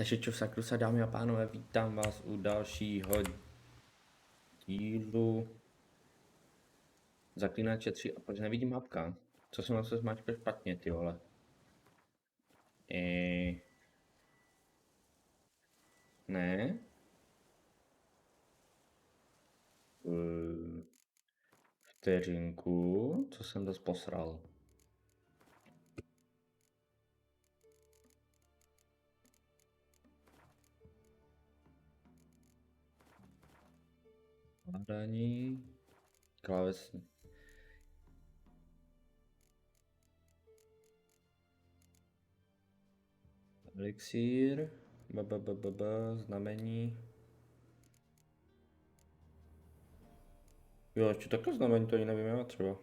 Takže čus, dámy a pánové, vítám vás u dalšího dílu Zaklínače 3 a proč nevidím mapka? Co jsem se zmáčkl špatně, ty vole? Ne? Vteřinku, co jsem dost posral? Hledání, klávesní. Elixír, znamení. Jo, ještě takhle znamení, to ani nevím, já třeba.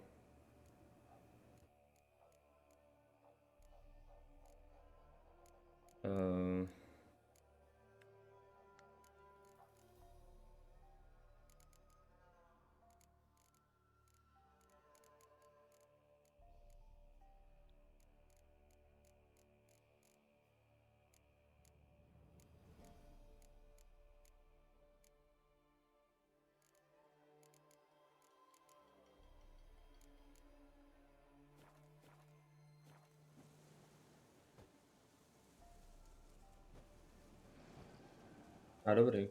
A dobrý.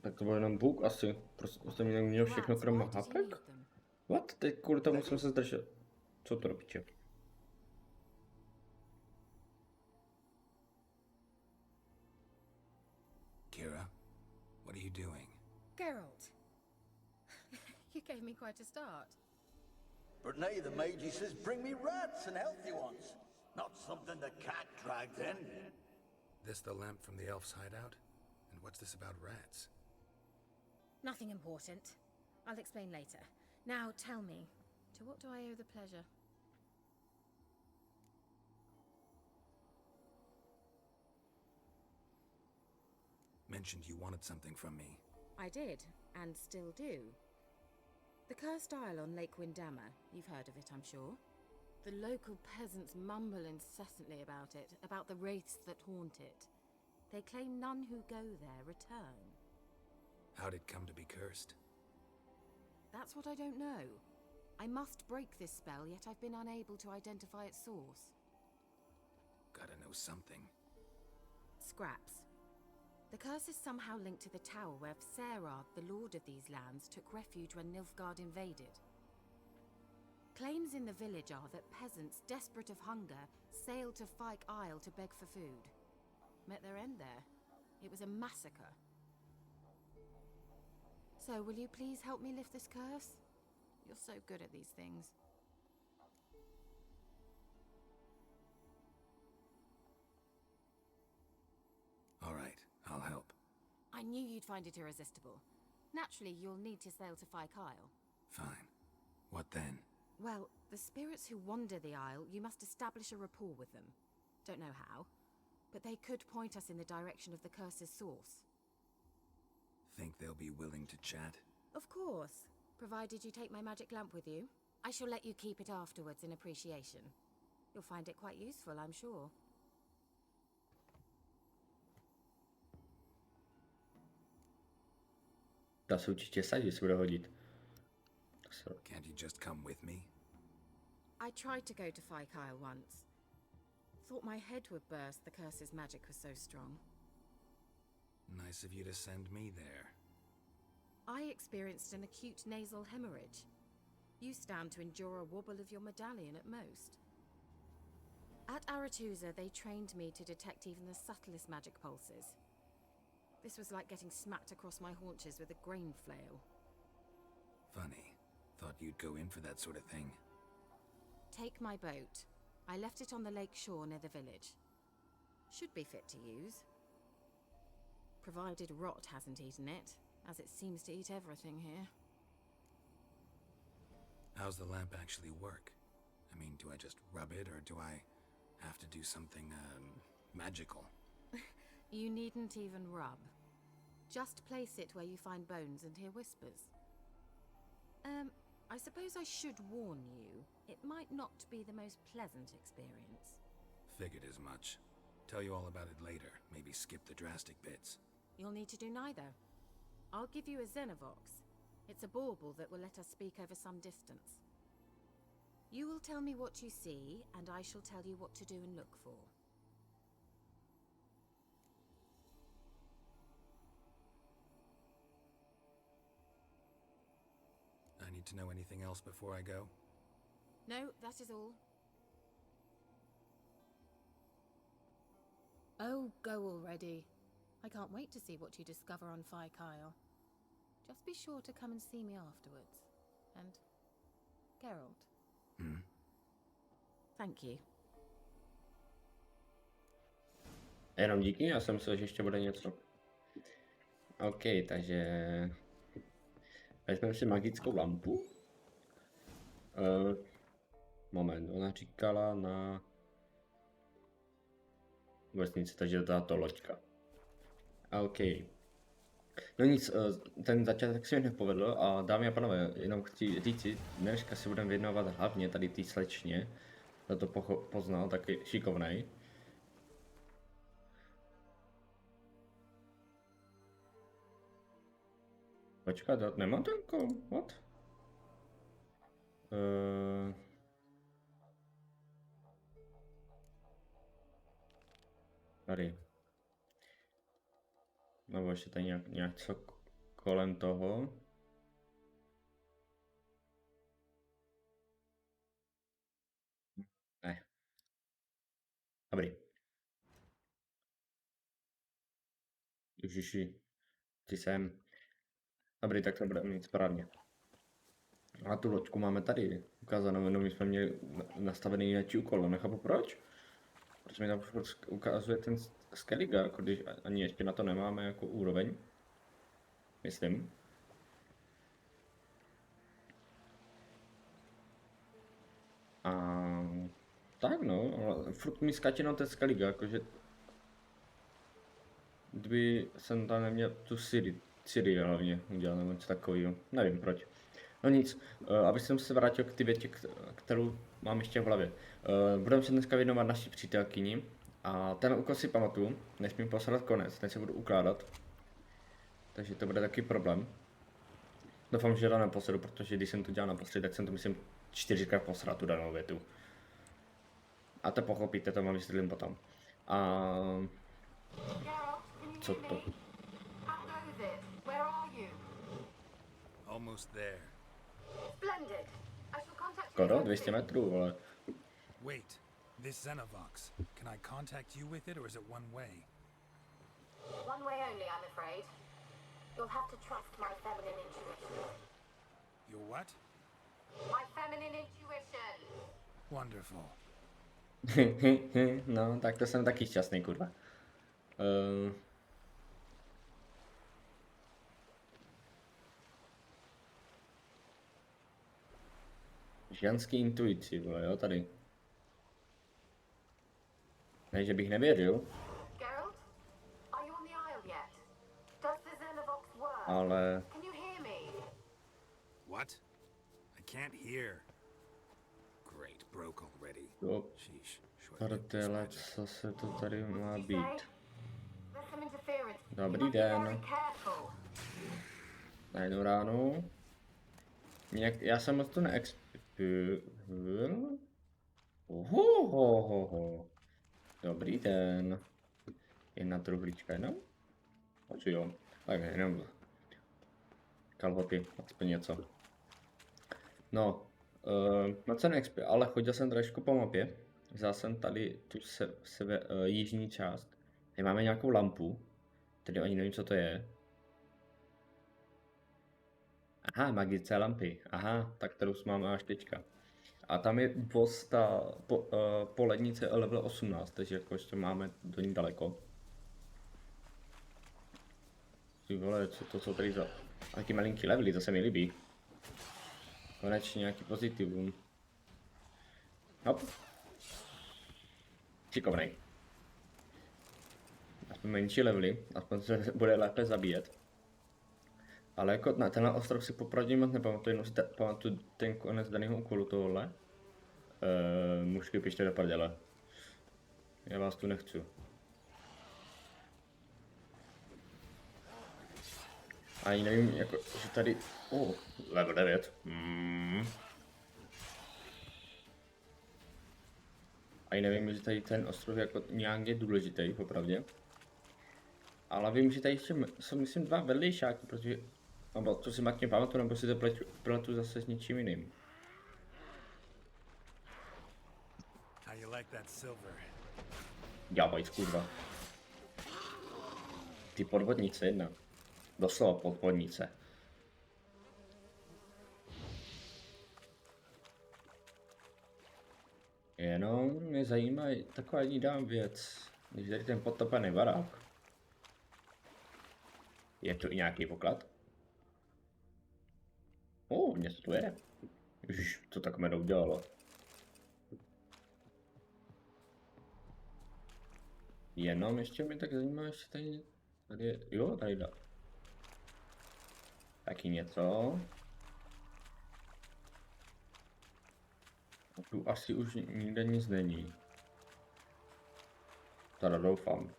Tak to byl jenom bůh asi. Prostě jsem jinak měl všechno kromě hapek? What? Teď kvůli tomu jsem se zdržel. Co to do piče? Kira, what are you doing? Geralt, you gave me quite a start. But nay, the mage says bring me rats and healthy ones. Not something the cat dragged in. This the lamp from the elf's hideout? And what's this about rats? Nothing important. I'll explain later. Now tell me, to what do I owe the pleasure? Mentioned you wanted something from me. I did, and still do. The cursed isle on Lake Windammer, you've heard of it, I'm sure. The local peasants mumble incessantly about it, about the wraiths that haunt it. They claim none who go there return. How'd it come to be cursed? That's what I don't know. I must break this spell, yet I've been unable to identify its source. Gotta know something. Scraps. The curse is somehow linked to the tower where Serard, the lord of these lands, took refuge when Nilfgaard invaded. Claims in the village are that peasants, desperate of hunger, sailed to Fyke Isle to beg for food. Met their end there. It was a massacre. So, will you please help me lift this curse? You're so good at these things. All right, I'll help. I knew you'd find it irresistible. Naturally, you'll need to sail to Fyke Isle. Fine. What then? Well, the spirits who wander the isle, you must establish a rapport with them. Don't know how, but they could point us in the direction of the curse's source. Think they'll be willing to chat? Of course, provided you take my magic lamp with you. I shall let you keep it afterwards in appreciation. You'll find it quite useful, I'm sure. Dá se určitě sadit, se bude hodit. Can't you just come with me? I tried to go to Fyke Isle once. Thought my head would burst, the curse's magic was so strong. Nice of you to send me there. I experienced an acute nasal hemorrhage. You stand to endure a wobble of your medallion at most. At Aretusa, they trained me to detect even the subtlest magic pulses. This was like getting smacked across my haunches with a grain flail. Funny. Thought you'd go in for that sort of thing. Take my boat. I left it on the lake shore near the village. Should be fit to use. Provided rot hasn't eaten it, as it seems to eat everything here. How's the lamp actually work? I mean, do I just rub it, or do I have to do something, magical? You needn't even rub. Just place it where you find bones and hear whispers. I suppose I should warn you, it might not be the most pleasant experience. Figured as much. tell you all about it later. Maybe skip the drastic bits. You'll need to do neither. I'll give you a Xenovox. It's a bauble that will let us speak over some distance. You will tell me what you see, and I shall tell you what to do and look for. I need to know anything else before I go? No, that is all. Oh, go already. I can't wait to see what you discover on Phi Kyle. Just be sure to come and see me afterwards. And Geralt. Thank you. Jenom díky, já jsem myslel, že ještě bude něco. OK, takže... Vezmeme si magickou lampu. Moment, ona říkala na... vesnici, takže to je to loďka. OK. No nic, ten začátek se mi nepovedl a dámy a pánové, jenom chci říci, dneska si budeme věnovat hlavně tady té slečně. Kdo to poznal, taky šikovnej. Počkat, nemám ten kom, what? Tady. Nebo ještě tady nějak co kolem toho. Ne. Dobrý. Ježiši. Ty jsem. Dobrý, tak to bude mít správně. A tu loďku máme tady ukázanou, jenom my jsme měli nastavený jiný úkol, nechápu proč. Proč mi tam ukazuje ten Skelliga, jako když ani ještě na to nemáme jako úroveň. Myslím. A tak no, ale furt mi skáče na ten Skelliga, jakože kdyby jsem tam neměl tu Ciri hlavně udělal nebo něco takového, nevím proč. No nic, abych se vrátil k té větě, kterou mám ještě v hlavě. Budeme se dneska věnovat naší přítelkyni a ten úkol si pamatuju, nesmím posrat konec, ten se budu ukládat. Takže to bude taky problém. Doufám, že to neposledu, protože když jsem to dělal naposledy, tak jsem to myslím 4krát posrat tu danou větu. A to pochopíte, to vám vysvětlím potom. A... co to? Almost there. Splendid. I shall contact you. Skoro 200 metrů, ale... Wait, this Xenovox. Can I contact you with it, or is it one way? One way only, I'm afraid. You'll have to trust my feminine intuition. Your what? My feminine intuition. Wonderful. No, tak to jsem taky šťastný, kurva. Ženský intuici, vole, jo, tady. Ne, že bych nevěřil, Geralt, are you on the isle yet? Does the Xenovox work? ale... Can you hear me? What? I can't hear. Great, broke already. Jo, Sheesh. Short-lived prdele, dispatches. co se to tady má Did you být? say? There's some interference. Dobrý You must be den. very careful. Najednou ráno. Já jsem moc to neexpil. Dobrý den. Jedna truhlička jenom? Oči jo. Tak jenom kalhoty, aspoň něco. No, moc jsem neexpil, ale chodil jsem trošku po mapě. Vzal jsem tady tu jižní část. Tady máme nějakou lampu. Tady ani nevím, co to je. Aha, magické lampy. Aha, tak kterou máme až teďka. A tam je boss ta polednice level 18, takže jako ještě máme do ní daleko. Ty vole, co to jsou tady za nějaký malinký levely, to se mi líbí. Konečně nějaký pozitivum. Hop. Šikovnej. Aspoň menší levely, aspoň se bude lépe zabíjet. Ale jako na tenhle ostrov si popravdě moc nepamatuju, jenom si pamatuju ten konec daného úkolu tohohle. Mužky, pište do prdele. Já vás tu nechci. Ani nevím, jako, že tady... Level 9. Ani nevím, že tady ten ostrov jako nějak je důležitý, popravdě. Ale vím, že tady ještě jsou, myslím, 2 vedlejšáky, protože... Nebo to si matně pamatuju, nebo si to pletu zase s něčím jiným. How you like that silver? Jábajc, kurva. Ty podvodnice jedna. Doslova podvodnice. Jenom mě zajímá taková jiná věc. Když tady ten potopený barák. Je tu i nějaký poklad? Něco tu je. Ježiš, to tak jméno udělalo. Jenom ještě mě tak zajímá, jestli tady je, jo, tady dá. Taky něco. A tu asi už nikde nic není. Teda doufám.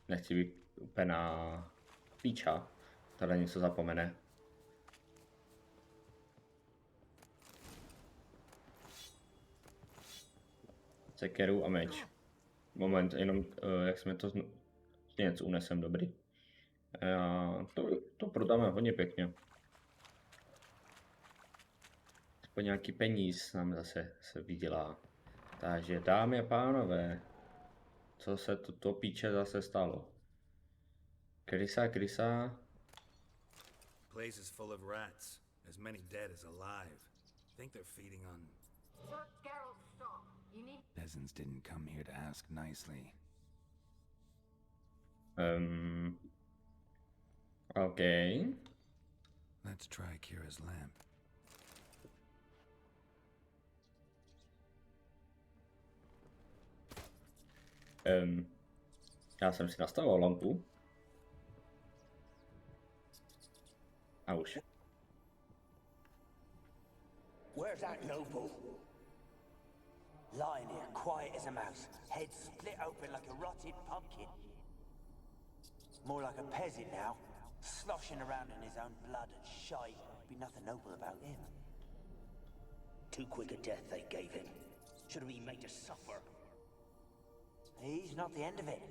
Nechci být úplně na píča. Tady něco zapomene. Sekeru a meč. Moment, jenom jak jsme to něco unesem, dobrý. To prodáme hodně pěkně. Po nějaký peníz nám zase se vydělá. Takže dámy a pánové, co se to píče zase stalo? Krysa. Place is full of rats. As many dead as alive. Think they're feeding on... Sir Geralt, stop. You need... Peasants didn't come here to ask nicely. Okay. Let's try Kira's lamp. Já jsem si nastavil lampu. A už. Where's that noble? Lying here, quiet as a mouse, head split open like a rotted pumpkin. More like a peasant now, sloshing around in his own blood and shite. Be nothing noble about him. Too quick a death they gave him. Should have been made to suffer. He's not the end of it.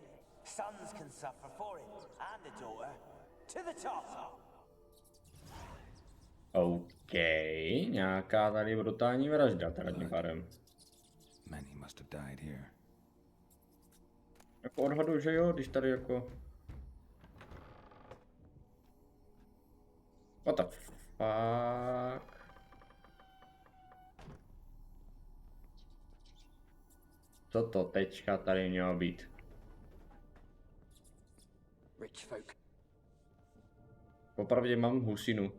Sons can suffer for him, and the daughter. To the top! OK, nějaká tady brutální vražda teda tím pádem. Many must have died here. Jako odhadu, že jo, když tady jako... What the fuck? Co to teďka tady mělo být? Rich folk. Popravdě mám husinu.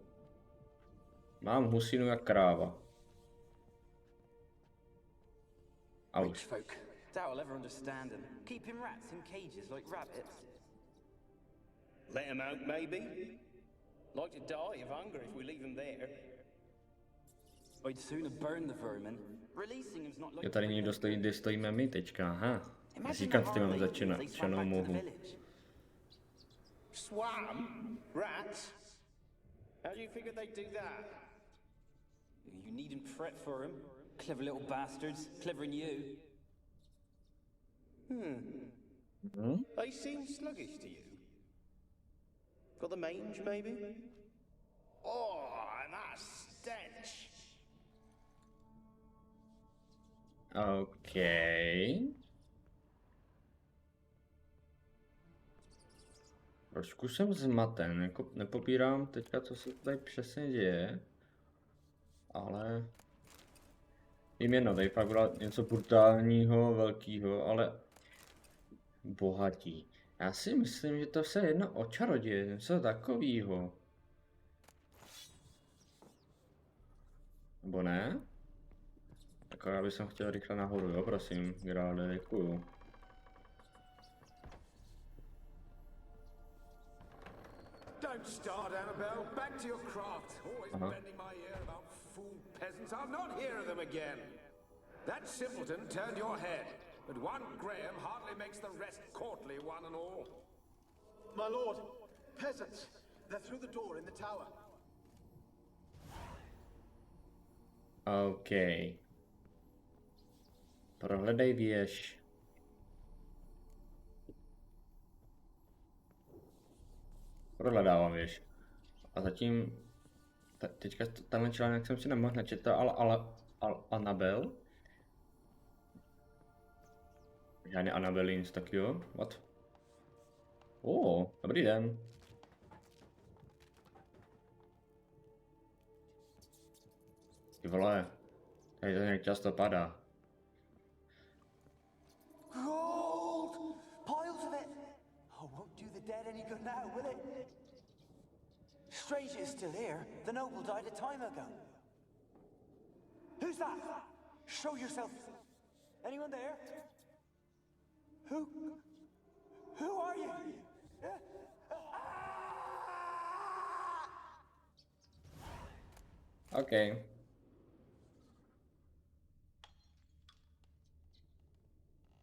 Mám husinu jak kráva. Auž. Rich folk. Doubt I'll ever understand them. Keeping rats in cages like rabbits. Let him out, maybe? Like to die of hunger if we leave him there. I'd sooner burn the vermin. Releasing him's not like... Jo, tady někdo stojí, kde stojíme my teďka, aha. Říkat s tím mám začínou mohu. Swam? Rats? How do you figure they'd do that? You needn't fret for him. Clever little bastards. Clever than you. They seem sluggish to you. Got the mange, maybe? Oh, and that stench! OK. Trošku jsem zmaten, jako nepopírám teďka, co se tady přesně děje. Ale... Vím jen novej, fakt bylo něco brutálního, velkého, ale... Bohatí. Já si myslím, že to se jedná o čaroděje, něco takového. Nebo ne? Tak já bych chtěl rychle nahoru, jo, prosím, Grále, děkuju. Don't start, Annabelle. Back to your craft. Always bending my ear about fool peasants. I'll not hear of them again. That simpleton turned your head, but one Graham hardly makes the rest courtly, one and all. My lord, peasants. They're through the door in the tower. OK. Prohledej věž. Prohledávám věž. A zatím... Teďka tenhle článek jsem si nemohl načítat, ale Annabel. Žádný Annabelle, nic takového. What? Dobrý den. Ty vole, tady to nějak často padá. Gold! Piles of it! Oh, won't do the dead any good now, will it? Strange it's still here. The noble died a time ago. Who's that? Show yourself. Anyone there? Who are you? OK.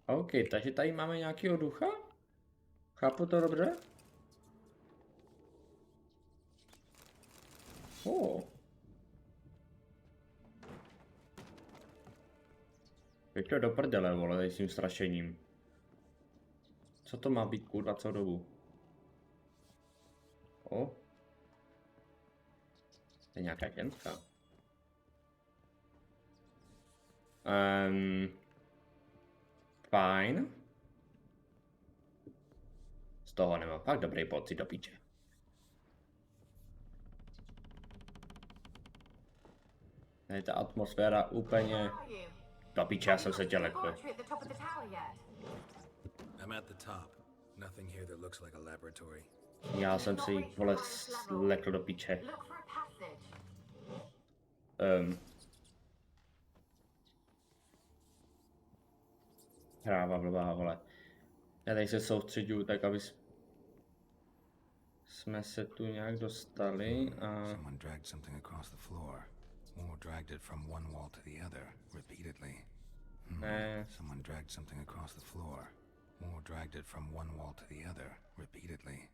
OK, takže tady máme nějakýho ducha? Chápu to dobře? Teď to do prdele, vole, tady s tím strašením. Co to má být, kurva, co dobu? To je nějaká ženská. Fajn. Z toho nemám fakt dobrý pocit, do piče. Je ta atmosféra úplně... Do piče, já jsem se tě lekl. I'm at the top. Nothing here that looks like a laboratory. Já jsem si ji, vole, lekl do piče. Hráva blbá, vole. Já tady se soustředuju tak, aby jsme se tu nějak dostali a... Someone dragged something across the floor. Or dragged it from one wall to the other, repeatedly. Ne. Someone dragged something across the floor. Or dragged it from one wall to the other, repeatedly.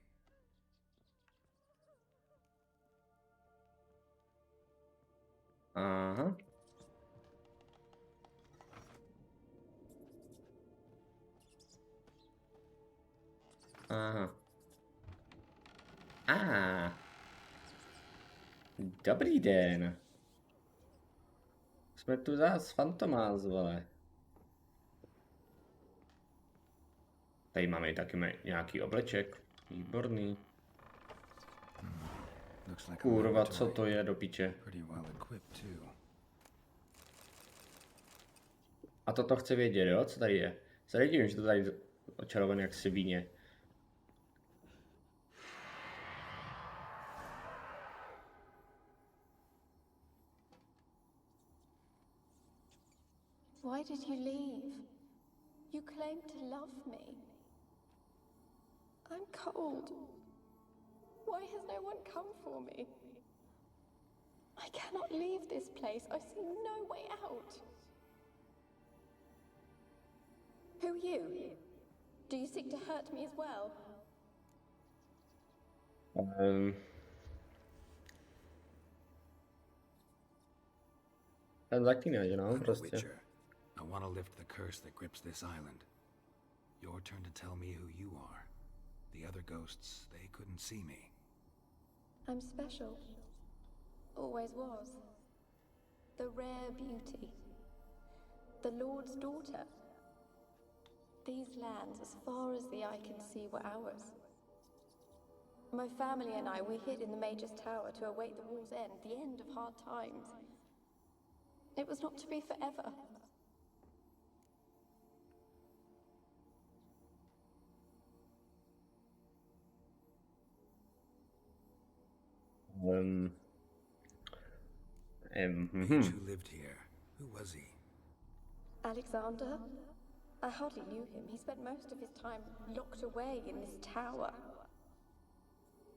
Aha. Aha. Dobrý den. Jsme tu zás, Fantomás, vole. Tady máme i taky nějaký obleček. Výborný. Kurva, co to je do piče? A toto chce vědět, jo? Co tady je? Se nedivím, že to tady očarované jak svině. Why did you leave? You claimed to love me. I'm cold. Why has no one come for me? I cannot leave this place. I see no way out. Who are you? Do you seek to hurt me as well? Ten zaklínač, no, prostě. Witcher, I want to lift the curse that grips this island. Your turn to tell me who you are. The other ghosts, they couldn't see me. I'm special. Always was. The rare beauty. The Lord's daughter. These lands, as far as the eye can see, were ours. My family and I, we hid in the Major's Tower to await the war's end, the end of hard times. It was not to be forever. Who lived here? Who was he? Alexander? I hardly knew him. He spent most of his time locked away in this tower.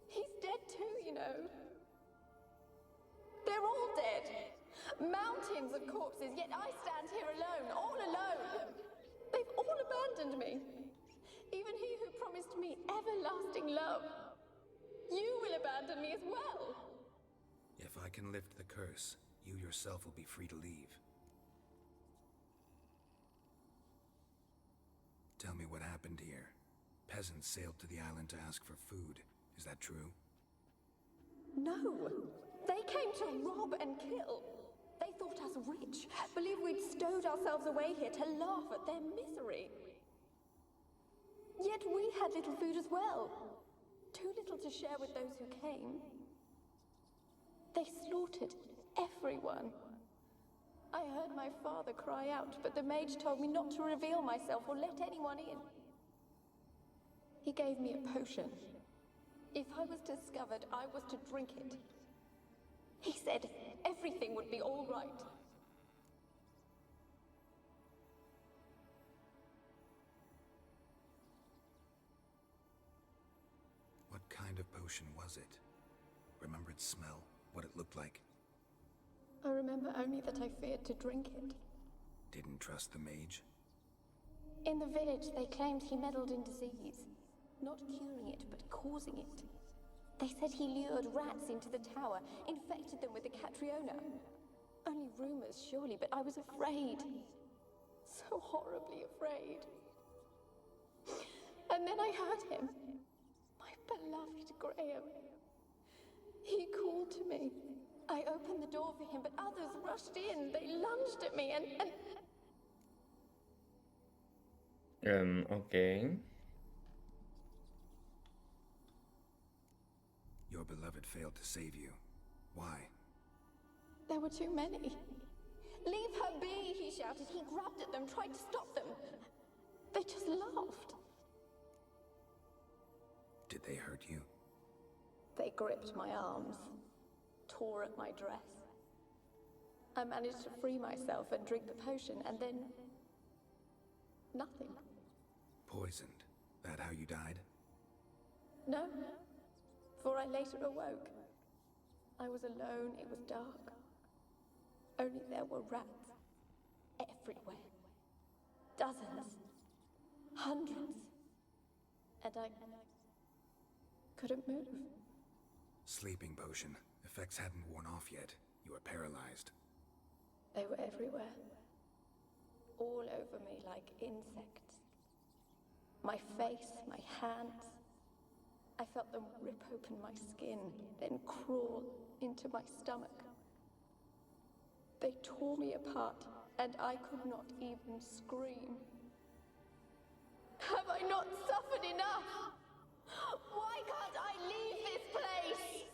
He's dead too, you know. They're all dead. Mountains of corpses, yet I stand here alone, all alone. They've all abandoned me. Even he who promised me everlasting love. You will abandon me as well. If I can lift the curse, you yourself will be free to leave. Tell me what happened here. Peasants sailed to the island to ask for food. Is that true? No. They came to rob and kill. They thought us rich, believed we'd stowed ourselves away here to laugh at their misery. Yet we had little food as well. Too little to share with those who came. They slaughtered everyone. I heard my father cry out, but the mage told me not to reveal myself or let anyone in. He gave me a potion. If I was discovered, I was to drink it. He said everything would be all right. What kind of potion was it? Remember its smell? What it looked like? I remember only that I feared to drink it. Didn't trust the mage? In the village, they claimed he meddled in disease. Not curing it, but causing it. They said he lured rats into the tower, infected them with the Catriona. Only rumors, surely, but I was afraid. So horribly afraid. And then I heard him. My beloved Graham. He called to me. I opened the door for him, but others rushed in. They lunged at me and... Okay. Your beloved failed to save you. Why? There were too many. Leave her be, he shouted. He grabbed at them, tried to stop them. They just laughed. Did they hurt you? They gripped my arms, tore at my dress. I managed to free myself and drink the potion, and then... nothing. Poisoned. That how you died? No, for I later awoke. I was alone, it was dark. Only there were rats everywhere. Dozens. Hundreds. And I couldn't move. Sleeping potion. Effects hadn't worn off yet. You were paralyzed. They were everywhere. All over me like insects. My face, my hands. I felt them rip open my skin, then crawl into my stomach. They tore me apart, and I could not even scream. Have I not suffered enough? Why can't I leave this place?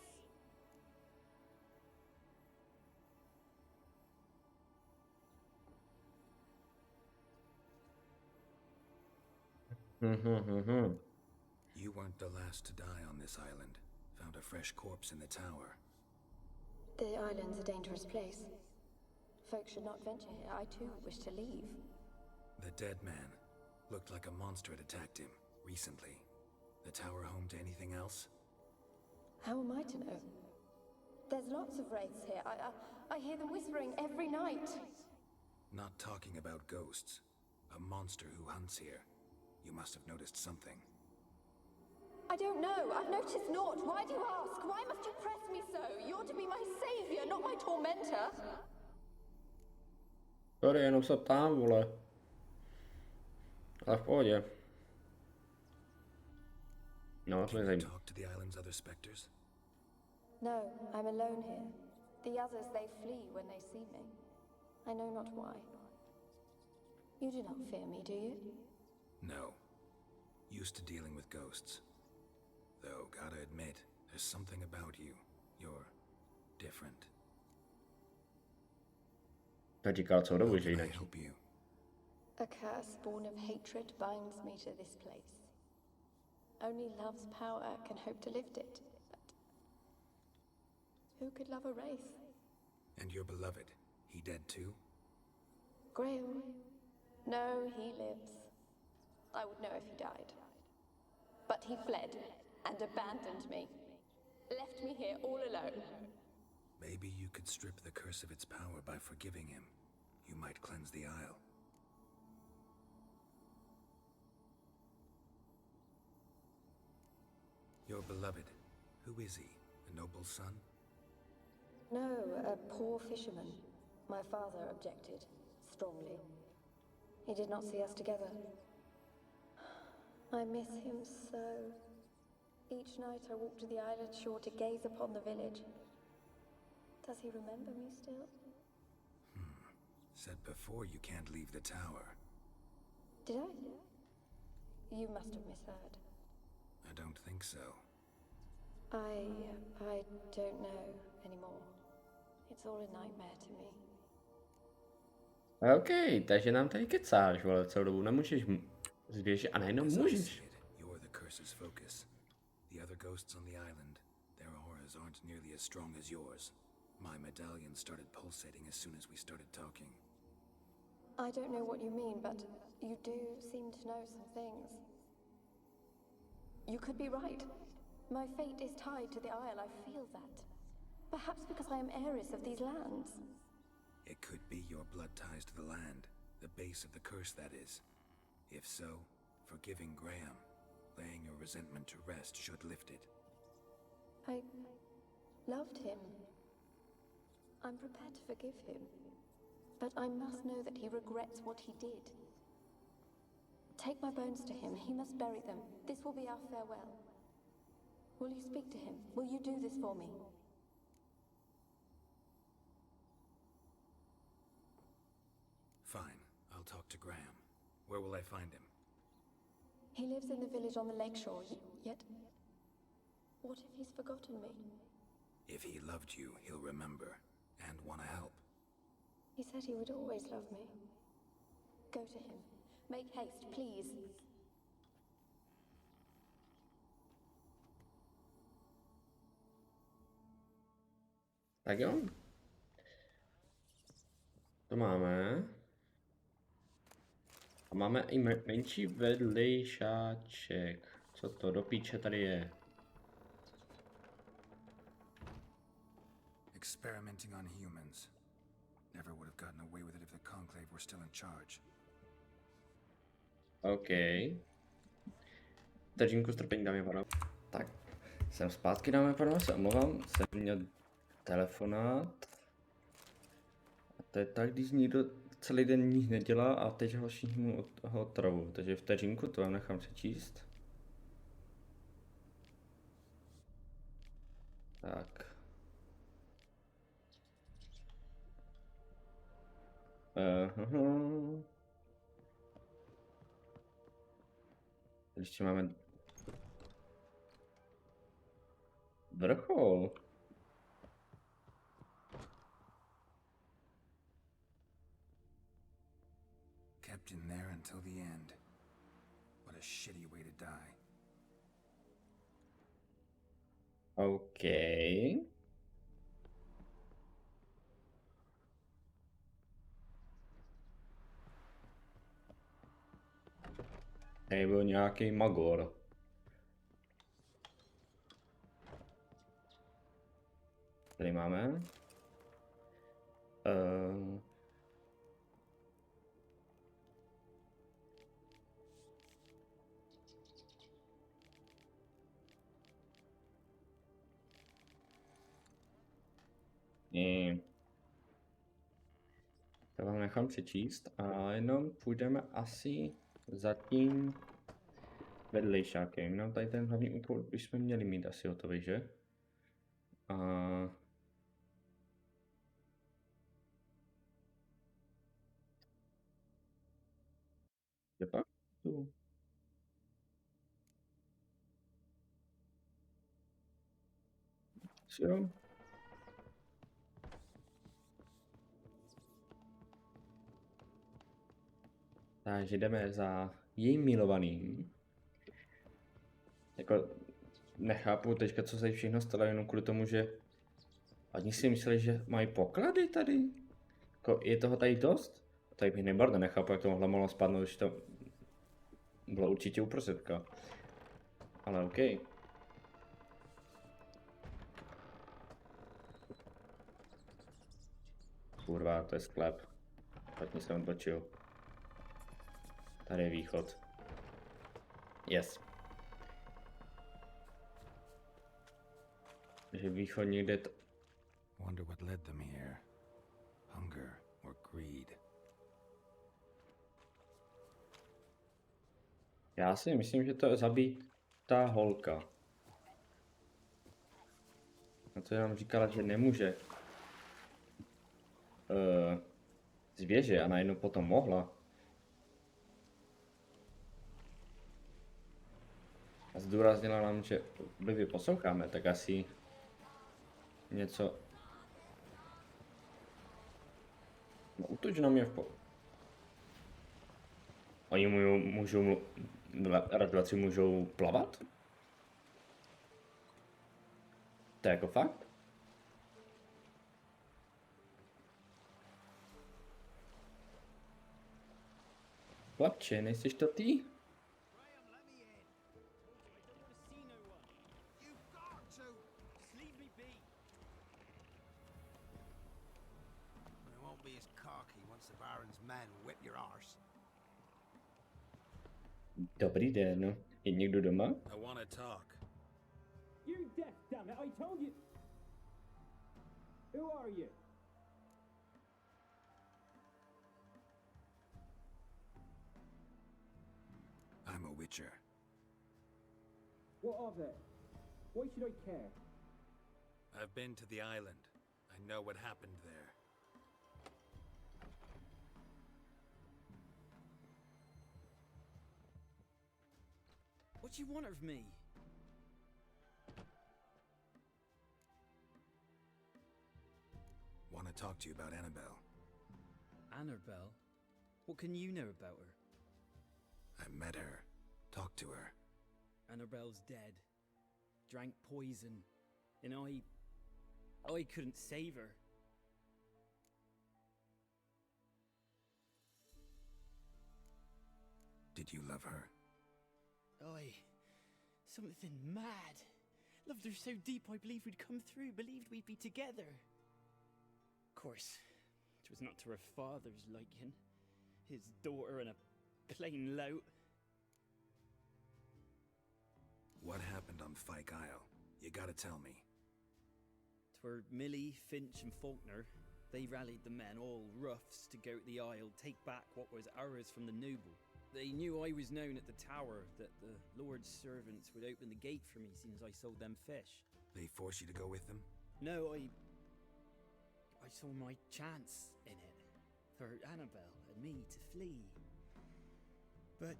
You weren't the last to die on this island. Found a fresh corpse in the tower. The island's a dangerous place. Folks should not venture here. I too wish to leave. The dead man. Looked like a monster had attacked him, recently. The tower home to anything else? How am I to know? There's lots of wraiths here. I hear them whispering every night. Not talking about ghosts. A monster who hunts here. You must have noticed something. I don't know. I've noticed naught. Why do you ask? Why must you press me so? You're to be my savior, not my tormentor. Sorry, jenom se ptám, vole. Ale v pohodě. No, to mě Can you zajímá. talk to the island's other specters? No, I'm alone here. The others, they flee when they see me. I know not why. You do not fear me, do you? No. Used to dealing with ghosts. Though, gotta admit, there's something about you. You're different. To říkal co dobu, How že can I jinak. help you? A curse born of hatred binds me to this place. Only love's power can hope to lift it. But who could love a wraith? And your beloved, he dead too? Graham? No, he lives. I would know if he died. But he fled and abandoned me. Left me here all alone. Maybe you could strip the curse of its power by forgiving him. You might cleanse the isle. Your beloved, Who is he? A noble son? No, a poor fisherman. My father objected, strongly. He did not see us together. I miss him so. Each night I walk to the island shore to gaze upon the village. Does he remember me still? Said before you can't leave the tower. Did I? You must have misheard. I don't think so. I don't know anymore. It's all a nightmare to me. OK, takže nám tady kecáš, vole, celou dobu nemůžeš zběžet a najednou As I můžeš. see it, you're the curse's focus. The other ghosts on the island, their auras aren't nearly as strong as yours. My medallion started pulsating as soon as we started talking. I don't know what you mean, but you do seem to know some things. You could be right. My fate is tied to the Isle, I feel that. Perhaps because I am heiress of these lands. It could be your blood ties to the land, the base of the curse, that is. If so, forgiving Graham, laying your resentment to rest, should lift it. I loved him. I'm prepared to forgive him. But I must know that he regrets what he did. Take my bones to him. He must bury them. This will be our farewell. Will you speak to him? Will you do this for me? Fine, I'll talk to Graham. Where will I find him? He lives in the village on the lakeshore, yet... What if he's forgotten me? If he loved you, he'll remember, and want to help. He said he would always love me. Go to him. Make haste, please. Tak jo. To máme. A máme i menší vedlejšáček. Co to do píče tady je? Experimenting on humans. Never would have gotten away with it if the Conclave were still in charge. OK. Vteřinku strpení, dámy a pánové. Tak, jsem zpátky, dámy a pánové, se omlouvám, jsem měl telefonát. A to je tak, když někdo celý den nic nedělá a teď ho všichni ho otravu. Takže vteřinku, to vám nechám přečíst. Tak. Ještě máme vrchol. Kept in there until the end. What a shitty way to die. OK. Nebo nějaký magor. Tady máme. To vám nechám přečíst a jenom půjdeme asi za tím vedlejšákem. No tady ten hlavní úkol bychom měli mít asi hotový, že? A... Je pak tu? Jo. Takže jdeme za jejím milovaným. Jako nechápu teďka, co se všechno stalo, jenom kvůli tomu, že oni si mysleli, že mají poklady tady. Jako, je toho tady dost? Tady bych nebarda nechápu, jak to mohlo spadnout, když to bylo určitě uprostředka. Ale OK. Kurva, to je sklep. Špatně jsem odbočil. Tady je východ. Yes. Takže východ někde Wonder what led them here. Hunger or greed. Já si myslím, že to je zabít ta holka. A to nám říkala, že nemůže z věže a najednou potom mohla. A zdůraznila nám, že blbě posloucháme, tak asi něco... No útoč na mě Oni můžou... Radulaci můžou plavat? To je jako fakt? Chlapče, nejsiš to ty? It won't be as cocky once the Baron's men whip your arse. Dobrý den, je někdo doma? I want to talk. You're deaf, damn it! I told you. Who are you? I'm a witcher. What of it? Why should I care? I've been to the island. I know what happened there. What do you want of me? Want to talk to you about Annabelle. Annabelle? What can you know about her? I met her. Talked to her. Annabelle's dead. Drank poison. And I couldn't save her. Did you love her? Something mad. Loved her so deep I believed we'd come through, believed we'd be together. Of course, it was not to her father's liking. His daughter and a plain lout. What happened on Fyke Isle? You gotta tell me. 'Twere Millie, Finch and Faulkner. They rallied the men, all roughs, to go to the Isle, take back what was ours from the noble. They knew I was known at the tower, that the Lord's servants would open the gate for me since I sold them fish. They force you to go with them? No, I saw my chance in it, for Annabelle and me to flee. But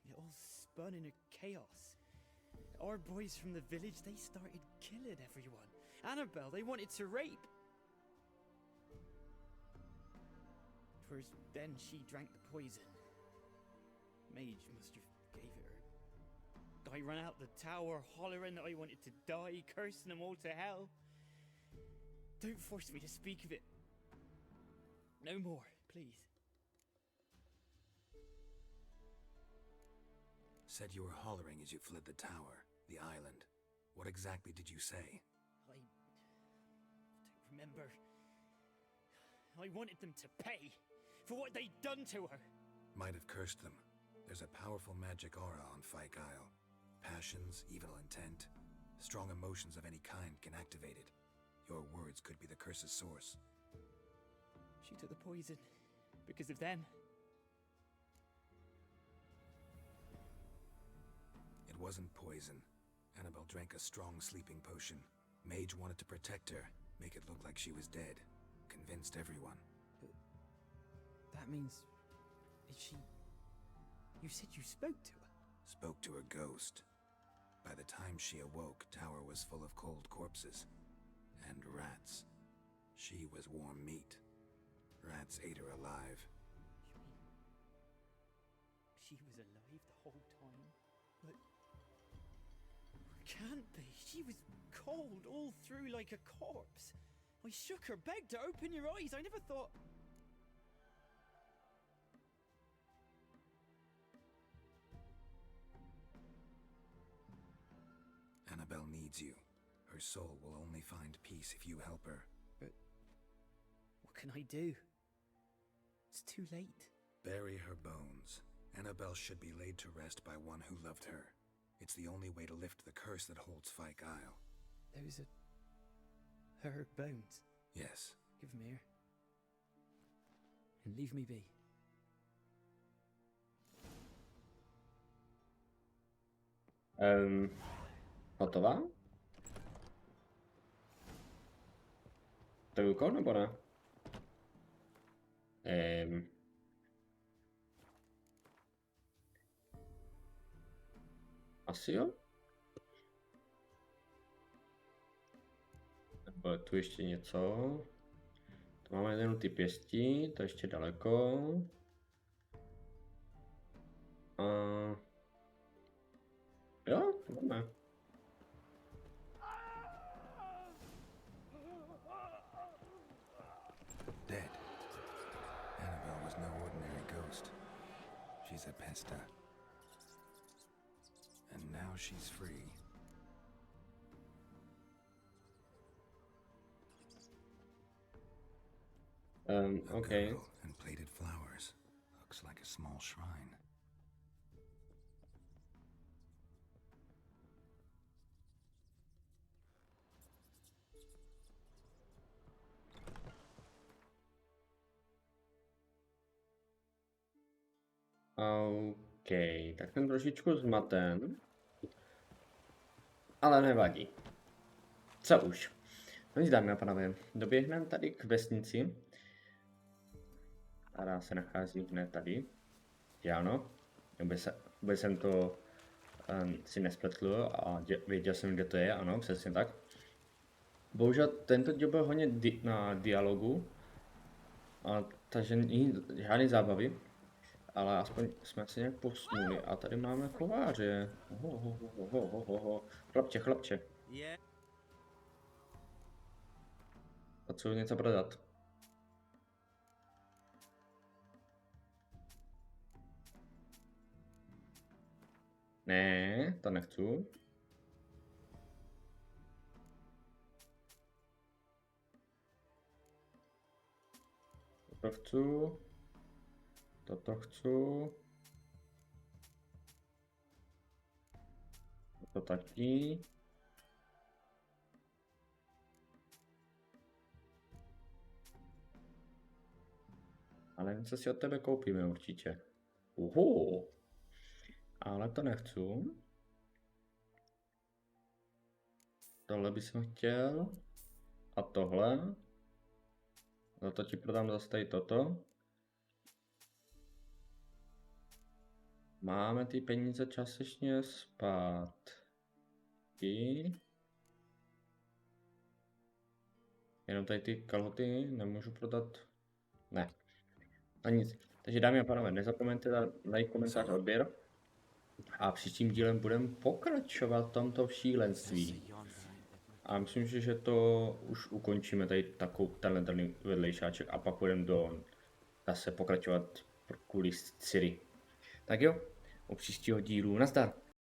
it all spun in a chaos. Our boys from the village, they started killing everyone. Annabelle, they wanted to rape. 'Twas then she drank the poison. Mage must have gave it her. I ran out the tower hollering that I wanted to die, cursing them all to hell. Don't force me to speak of it. No more, please. Said you were hollering as you fled the tower, the island. What exactly did you say? I don't remember. I wanted them to pay for what they'd done to her. Might have cursed them. There's a powerful magic aura on Fyke Isle. Passions, evil intent, strong emotions of any kind can activate it. Your words could be the curse's source. She took the poison because of them. It wasn't poison. Annabelle drank a strong sleeping potion. Mage wanted to protect her, make it look like she was dead. Convinced everyone. But that means... is she... You said you spoke to her? Spoke to her ghost. By the time she awoke, tower was full of cold corpses. And rats. She was warm meat. Rats ate her alive. You mean... she was alive the whole time? But... can't be. She was cold all through like a corpse. I shook her, begged her, open your eyes. I never thought... Annabelle needs you. Her soul will only find peace if you help her. But... what can I do? It's too late. Bury her bones. Annabelle should be laid to rest by one who loved her. It's the only way to lift the curse that holds Fyke Isle. Those are her bones. Yes. Give them here. And leave me be. Hotová? To je úkol nebo ne? Asi jo? Nebo je tu ještě něco? Tu máme jenom ty pěstí, to je ještě daleko. A... Jo, máme. Dead. Annabelle was no ordinary ghost. She's a pesta. And now she's free. Okay. Girdle and plated flowers. Looks like a small shrine. OK, tak jsem trošičku zmaten. Ale nevadí. Co už? No nic, dámy a pánové, doběhneme tady k vesnici. která se nachází hned tady. Ano, vůbec jsem to si nespletl a věděl jsem, kde to je, ano, přesně tak. Bohužel tento díl byl hodně na dialogu, takže žádný zábavy, ale aspoň jsme se nějak posunuli. A tady máme kováře. Chlapče. Potřebuji něco prodat. Ne, to nechci. Toto chci. Toto chci. Toto taky. Ale něco si od tebe koupíme určitě. Ale to nechci. Tohle bych chtěl. A tohle. Za to ti prodám zase tady toto. Máme ty peníze částečně zpátky. Jenom tady ty kalhoty nemůžu prodat. Ne. A nic. Takže dámy a pánové, nezapomeňte dát like, komentář, odběr. A příštím dílem budeme pokračovat v tomto šílenství. A myslím, že to už ukončíme tady tenhle vedlejšáček a pak budeme zase pokračovat kvůli Ciri. Tak jo, u příštího dílu nazdar.